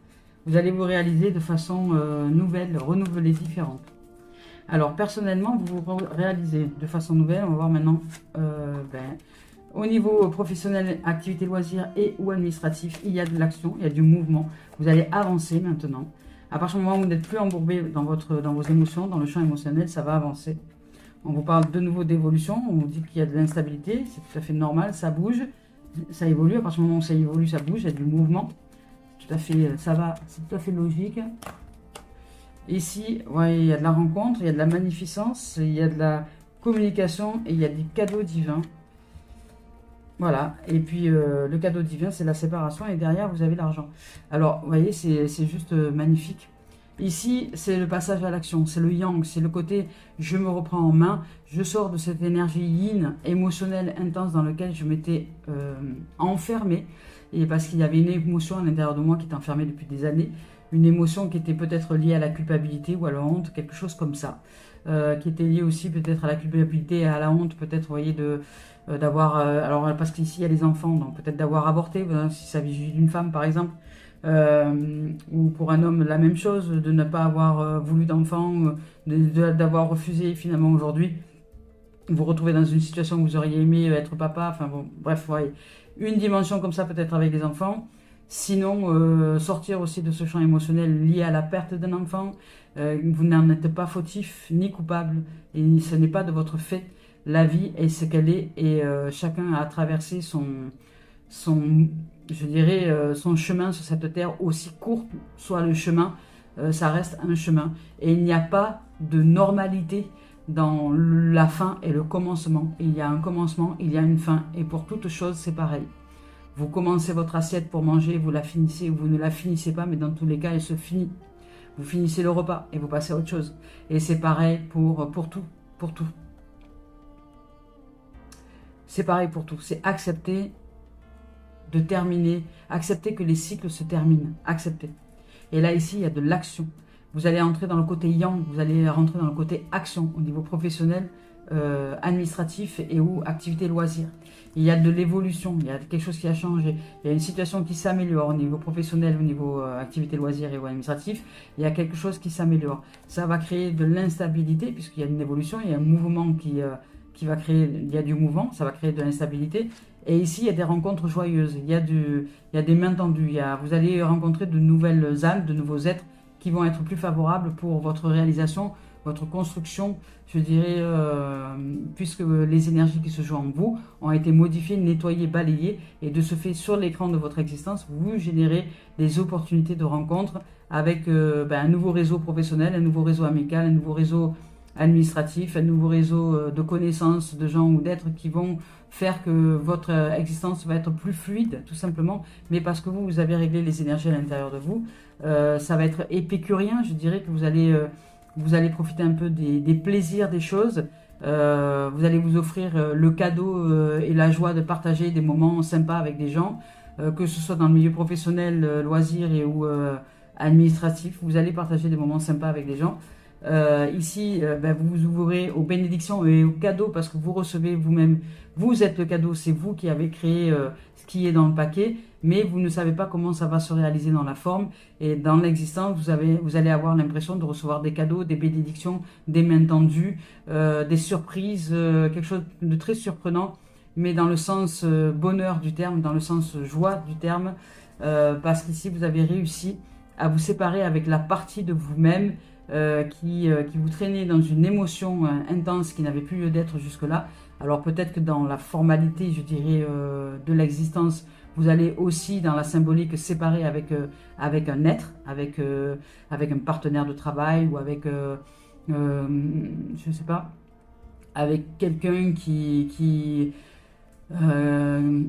Vous allez vous réaliser de façon nouvelle, renouvelée, différente. Alors, personnellement, vous vous réalisez de façon nouvelle. On va voir maintenant au niveau professionnel, activité loisirs et ou administratif, il y a de l'action, il y a du mouvement. Vous allez avancer maintenant. À partir du moment où vous n'êtes plus embourbé dans vos émotions, dans le champ émotionnel, ça va avancer. On vous parle de nouveau d'évolution, on vous dit qu'il y a de l'instabilité, c'est tout à fait normal, ça bouge, ça évolue. À partir du moment où ça évolue, ça bouge, il y a du mouvement. Tout à fait, ça va, c'est tout à fait logique. Ici, ouais, il y a de la rencontre, il y a de la magnificence, il y a de la communication et il y a des cadeaux divins. Voilà, et puis le cadeau divin, c'est la séparation, et derrière, vous avez l'argent. Alors, vous voyez, c'est juste magnifique. Ici, c'est le passage à l'action, c'est le yang, c'est le côté « je me reprends en main », je sors de cette énergie yin, émotionnelle, intense, dans laquelle je m'étais enfermée, et parce qu'il y avait une émotion à l'intérieur de moi qui était enfermée depuis des années, une émotion qui était peut-être liée à la culpabilité ou à la honte, quelque chose comme ça, qui était liée aussi peut-être à la culpabilité et à la honte, peut-être, vous voyez, d'avoir, alors parce qu'ici il y a les enfants, donc peut-être d'avoir avorté, si ça s'agit d'une femme par exemple, ou pour un homme la même chose, de ne pas avoir voulu d'enfant, d'avoir refusé finalement aujourd'hui, vous retrouvez dans une situation où vous auriez aimé être papa, enfin bon, bref, vous voyez, une dimension comme ça peut-être avec les enfants. Sinon, sortir aussi de ce champ émotionnel lié à la perte d'un enfant, vous n'en êtes pas fautif ni coupable, et ce n'est pas de votre fait. La vie est ce qu'elle est, et chacun a traversé je dirais, son chemin sur cette terre, aussi court soit le chemin, ça reste un chemin. Et il n'y a pas de normalité dans la fin et le commencement. Il y a un commencement, il y a une fin, et pour toute chose, c'est pareil. Vous commencez votre assiette pour manger, vous la finissez ou vous ne la finissez pas, mais dans tous les cas, elle se finit. Vous finissez le repas et vous passez à autre chose. Et c'est pareil pour tout, pour tout. C'est pareil pour tout. C'est accepter de terminer, accepter que les cycles se terminent, accepter. Et là, ici, il y a de l'action. Vous allez entrer dans le côté yang, vous allez rentrer dans le côté action au niveau professionnel, administratif et ou activité loisir. Il y a de l'évolution, il y a quelque chose qui a changé, il y a une situation qui s'améliore au niveau professionnel, au niveau activité loisir et ou administratif, il y a quelque chose qui s'améliore. Ça va créer de l'instabilité puisqu'il y a une évolution, il y a un mouvement qui va créer, il y a du mouvement, ça va créer de l'instabilité. Et ici, il y a des rencontres joyeuses, il y a des mains tendues, vous allez rencontrer de nouvelles âmes, de nouveaux êtres qui vont être plus favorables pour votre réalisation, votre construction, je dirais, puisque les énergies qui se jouent en vous ont été modifiées, nettoyées, balayées, et de ce fait, sur l'écran de votre existence, vous générez des opportunités de rencontres avec un nouveau réseau professionnel, un nouveau réseau amical, un nouveau réseau administratif, un nouveau réseau de connaissances, de gens ou d'êtres qui vont faire que votre existence va être plus fluide, tout simplement, mais parce que vous avez réglé les énergies à l'intérieur de vous. Ça va être épicurien, je dirais que vous allez profiter un peu des plaisirs des choses. Vous allez vous offrir le cadeau et la joie de partager des moments sympas avec des gens, que ce soit dans le milieu professionnel, loisir et ou administratif. Vous allez partager des moments sympas avec des gens. Ici, vous vous ouvrez aux bénédictions et aux cadeaux parce que vous recevez vous-même. Vous êtes le cadeau, c'est vous qui avez créé ce qui est dans le paquet, mais vous ne savez pas comment ça va se réaliser dans la forme. Et dans l'existence, vous allez avoir l'impression de recevoir des cadeaux, des bénédictions, des mains tendues, des surprises, quelque chose de très surprenant, mais dans le sens bonheur du terme, dans le sens joie du terme, parce qu'ici, vous avez réussi à vous séparer avec la partie de vous-même qui vous traînait dans une émotion intense qui n'avait plus lieu d'être jusque-là. Alors peut-être que dans la formalité, je dirais, de l'existence, vous allez aussi dans la symbolique séparer avec un être, avec un partenaire de travail ou avec, je ne sais pas, avec quelqu'un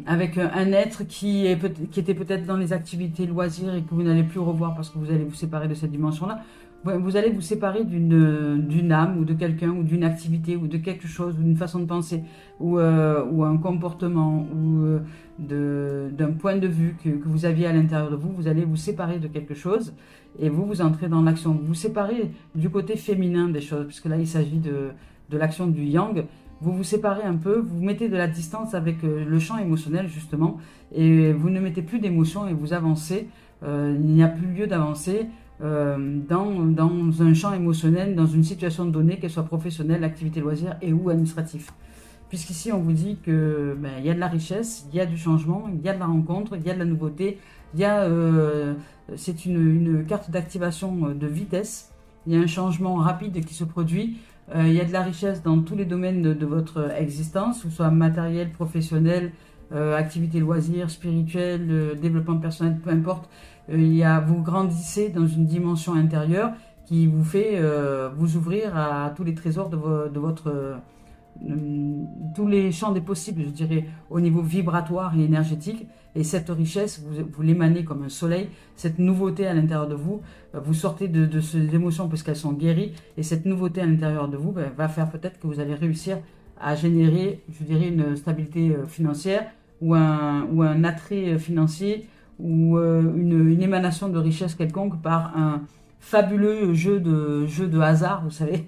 avec un être qui était peut-être dans les activités loisirs et que vous n'allez plus revoir parce que vous allez vous séparer de cette dimension-là. Vous allez vous séparer d'une âme ou de quelqu'un ou d'une activité ou de quelque chose ou d'une façon de penser ou un comportement ou d'un point de vue que vous aviez à l'intérieur de vous. Vous allez vous séparer de quelque chose et vous entrez dans l'action. Vous vous séparez du côté féminin des choses, puisque là il s'agit de l'action du yang. Vous vous séparez un peu, vous mettez de la distance avec le champ émotionnel justement, et vous ne mettez plus d'émotion et vous avancez. Il n'y a plus lieu d'avancer dans un champ émotionnel, dans une situation donnée, qu'elle soit professionnelle, activité loisir et ou administratif. Puisqu'ici on vous dit que il y a de la richesse, il y a du changement, il y a de la rencontre, il y a de la nouveauté, c'est une carte d'activation de vitesse, il y a un changement rapide qui se produit. Il y a de la richesse dans tous les domaines de votre existence, que ce soit matériel, professionnel, activité loisirs, spirituel, développement personnel, peu importe. Vous grandissez dans une dimension intérieure qui vous fait vous ouvrir à tous les trésors de votre tous les champs des possibles, je dirais, au niveau vibratoire et énergétique. Et cette richesse, vous l'émanez comme un soleil, cette nouveauté à l'intérieur de vous, vous sortez de ces émotions parce qu'elles sont guéries, et cette nouveauté à l'intérieur de vous va faire peut-être que vous allez réussir à générer, je dirais, une stabilité financière ou un attrait financier ou une émanation de richesse quelconque par un fabuleux jeu de hasard, vous savez.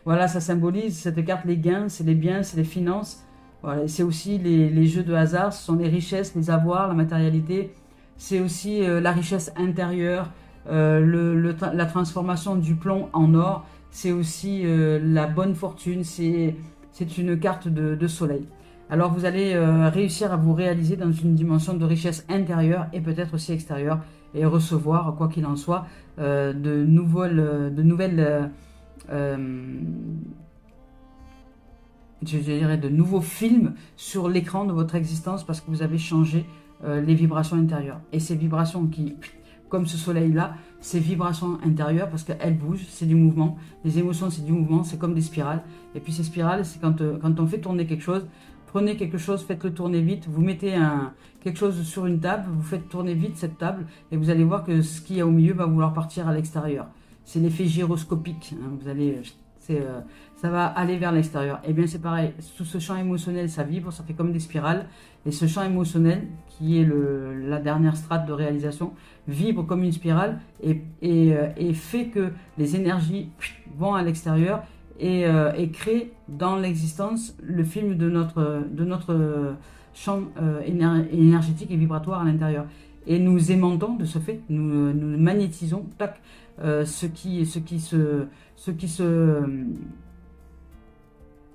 Voilà, ça symbolise cette carte, les gains, c'est les biens, c'est les finances. Voilà, c'est aussi les jeux de hasard, ce sont les richesses, les avoirs, la matérialité. C'est aussi la richesse intérieure, la transformation du plomb en or. C'est aussi la bonne fortune, c'est une carte de soleil. Alors vous allez réussir à vous réaliser dans une dimension de richesse intérieure et peut-être aussi extérieure, et recevoir, quoi qu'il en soit, de nouveaux films sur l'écran de votre existence, parce que vous avez changé les vibrations intérieures. Et ces vibrations qui, comme ce soleil-là, ces vibrations intérieures, parce qu'elles bougent, c'est du mouvement. Les émotions, c'est du mouvement, c'est comme des spirales. Et puis ces spirales, c'est quand on fait tourner quelque chose. Prenez quelque chose, faites-le tourner vite, vous mettez quelque chose sur une table, vous faites tourner vite cette table, et vous allez voir que ce qu'il y a au milieu va vouloir partir à l'extérieur. C'est l'effet gyroscopique, hein, ça va aller vers l'extérieur. Et bien c'est pareil, tout ce champ émotionnel, ça vibre, ça fait comme des spirales, et ce champ émotionnel, qui est la dernière strate de réalisation, vibre comme une spirale, et fait que les énergies vont à l'extérieur, et crée dans l'existence le film de notre champ énergétique et vibratoire à l'intérieur. Et nous aimantons de ce fait, nous magnétisons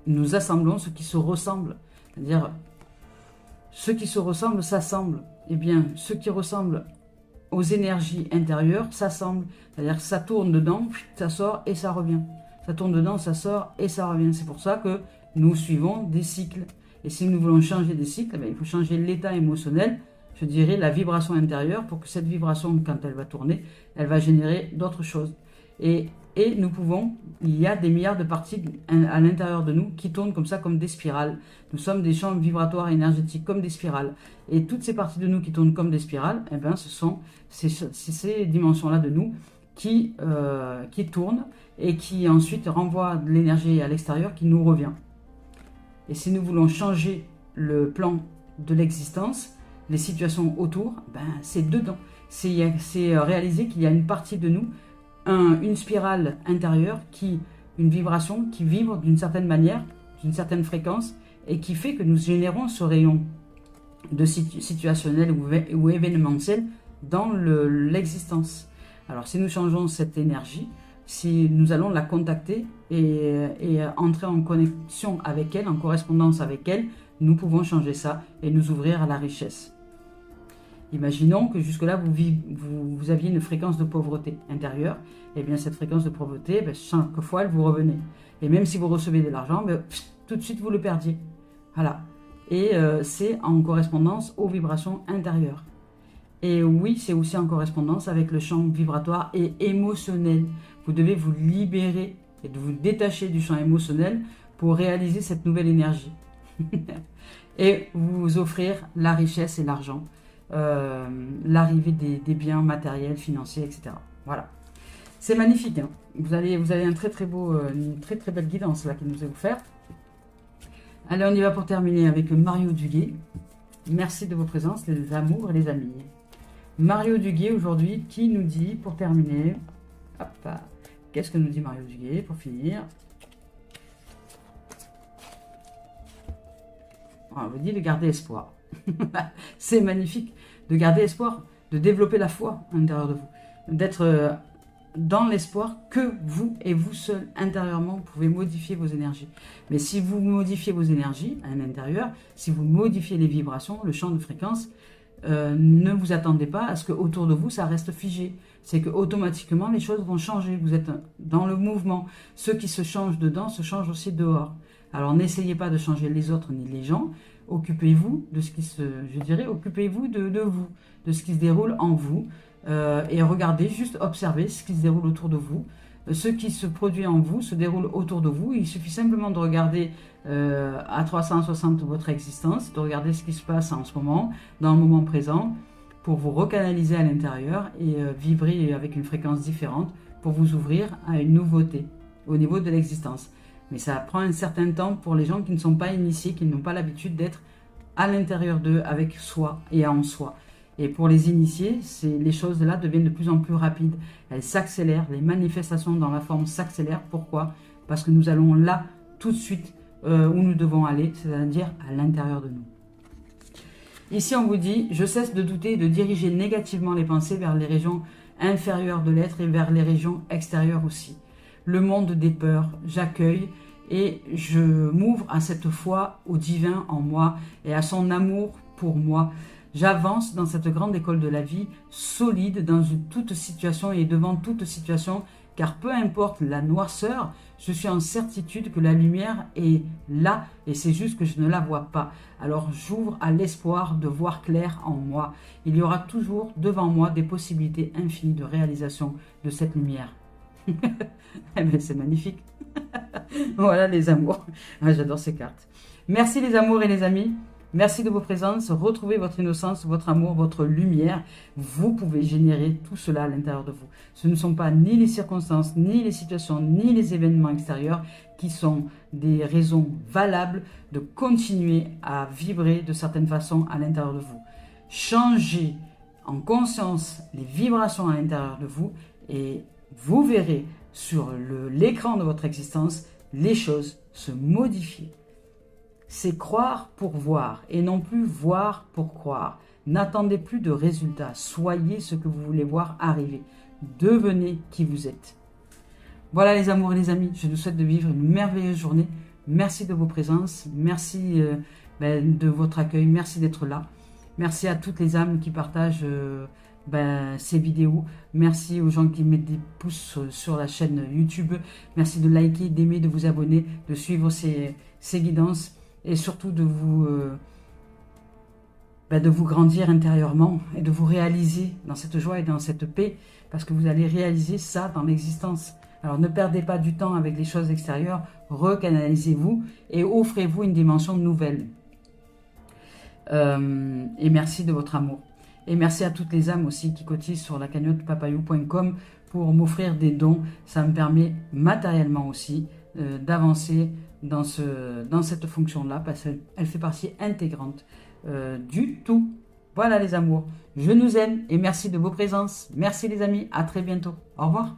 nous assemblons, ce qui se ressemble. C'est-à-dire, ce qui se ressemble s'assemble. Eh bien, ce qui ressemble aux énergies intérieures s'assemble. C'est-à-dire, ça tourne dedans, ça sort et ça revient. Ça tourne dedans, ça sort et ça revient. C'est pour ça que nous suivons des cycles. Et si nous voulons changer des cycles, il faut changer l'état émotionnel, je dirais la vibration intérieure, pour que cette vibration, quand elle va tourner, elle va générer d'autres choses. Et nous pouvons, il y a des milliards de parties à l'intérieur de nous qui tournent comme ça, comme des spirales. Nous sommes des champs vibratoires énergétiques comme des spirales. Et toutes ces parties de nous qui tournent comme des spirales, ce sont ces dimensions-là de nous qui tournent et qui ensuite renvoient de l'énergie à l'extérieur qui nous revient. Et si nous voulons changer le plan de l'existence, les situations autour, c'est dedans. C'est réaliser qu'il y a une partie de nous, une spirale intérieure, une vibration qui vibre d'une certaine manière, d'une certaine fréquence, et qui fait que nous générons ce rayon de situationnel ou événementiel dans l'existence. Alors si nous changeons cette énergie, si nous allons la contacter et entrer en connexion avec elle, en correspondance avec elle, nous pouvons changer ça et nous ouvrir à la richesse. Imaginons que jusque-là, vous aviez une fréquence de pauvreté intérieure. Et bien cette fréquence de pauvreté, chaque fois, elle vous revenait. Et même si vous recevez de l'argent, tout de suite, vous le perdiez. Voilà. Et c'est en correspondance aux vibrations intérieures. Et oui, c'est aussi en correspondance avec le champ vibratoire et émotionnel. Vous devez vous libérer et de vous détacher du champ émotionnel pour réaliser cette nouvelle énergie. Et vous offrir la richesse et l'argent, l'arrivée des biens matériels, financiers, etc. Voilà. C'est magnifique. Hein. Vous avez un très très beau, une très très belle guidance là qui nous est offerte. Allez, on y va pour terminer avec Mario Duguay. Merci de vos présences, les amours et les amis. Mario Duguay aujourd'hui qui nous dit, pour terminer, hop, qu'est-ce que nous dit Mario Duguay pour finir? On vous dit de garder espoir. C'est magnifique de garder espoir, de développer la foi à l'intérieur de vous, d'être dans l'espoir que vous et vous seul intérieurement pouvez modifier vos énergies. Mais si vous modifiez vos énergies à l'intérieur, si vous modifiez les vibrations, le champ de fréquence, ne vous attendez pas à ce que autour de vous ça reste figé. C'est que automatiquement les choses vont changer. Vous êtes dans le mouvement. Ceux qui se changent dedans se changent aussi dehors. Alors n'essayez pas de changer les autres ni les gens. Occupez-vous de ce qui se, je dirais, occupez-vous de vous, de ce qui se déroule en vous. Et regardez, juste observez ce qui se déroule autour de vous. Ce qui se produit en vous se déroule autour de vous. Il suffit simplement de regarder à 360 votre existence, de regarder ce qui se passe en ce moment, dans le moment présent, pour vous recanaliser à l'intérieur et vibrer avec une fréquence différente pour vous ouvrir à une nouveauté au niveau de l'existence. Mais ça prend un certain temps pour les gens qui ne sont pas initiés, qui n'ont pas l'habitude d'être à l'intérieur d'eux, avec soi et en soi. Et pour les initiés, les choses là deviennent de plus en plus rapides. Elles s'accélèrent, les manifestations dans la forme s'accélèrent. Pourquoi? Parce que nous allons là, tout de suite, où nous devons aller, c'est-à-dire à l'intérieur de nous. Ici, on vous dit, je cesse de douter et de diriger négativement les pensées vers les régions inférieures de l'être et vers les régions extérieures aussi. Le monde des peurs, j'accueille et je m'ouvre à cette foi au divin en moi et à son amour pour moi. J'avance dans cette grande école de la vie, solide dans toute situation et devant toute situation, car peu importe la noirceur, je suis en certitude que la lumière est là et c'est juste que je ne la vois pas. Alors j'ouvre à l'espoir de voir clair en moi. Il y aura toujours devant moi des possibilités infinies de réalisation de cette lumière. Eh bien, c'est magnifique. Voilà les amours. Ah, j'adore ces cartes. Merci les amours et les amis. Merci de vos présences. Retrouvez votre innocence, votre amour, votre lumière. Vous pouvez générer tout cela à l'intérieur de vous. Ce ne sont pas ni les circonstances, ni les situations, ni les événements extérieurs qui sont des raisons valables de continuer à vibrer de certaines façons à l'intérieur de vous. Changez en conscience les vibrations à l'intérieur de vous et vous verrez sur l'écran de votre existence les choses se modifier. C'est croire pour voir et non plus voir pour croire. N'attendez plus de résultats. Soyez ce que vous voulez voir arriver. Devenez qui vous êtes. Voilà les amours et les amis. Je vous souhaite de vivre une merveilleuse journée. Merci de vos présences. Merci de votre accueil. Merci d'être là. Merci à toutes les âmes qui partagent ces vidéos. Merci aux gens qui mettent des pouces sur la chaîne YouTube. Merci de liker, d'aimer, de vous abonner, de suivre ces guidances. Et surtout de vous grandir intérieurement et de vous réaliser dans cette joie et dans cette paix, parce que vous allez réaliser ça dans l'existence. Alors ne perdez pas du temps avec les choses extérieures, recanalisez-vous et offrez-vous une dimension nouvelle. Et merci de votre amour. Et merci à toutes les âmes aussi qui cotisent sur la cagnotte papayou.com pour m'offrir des dons. Ça me permet matériellement aussi d'avancer dans cette fonction-là, parce qu'elle fait partie intégrante du tout. Voilà les amours, je nous aime et merci de vos présences. Merci les amis, à très bientôt. Au revoir.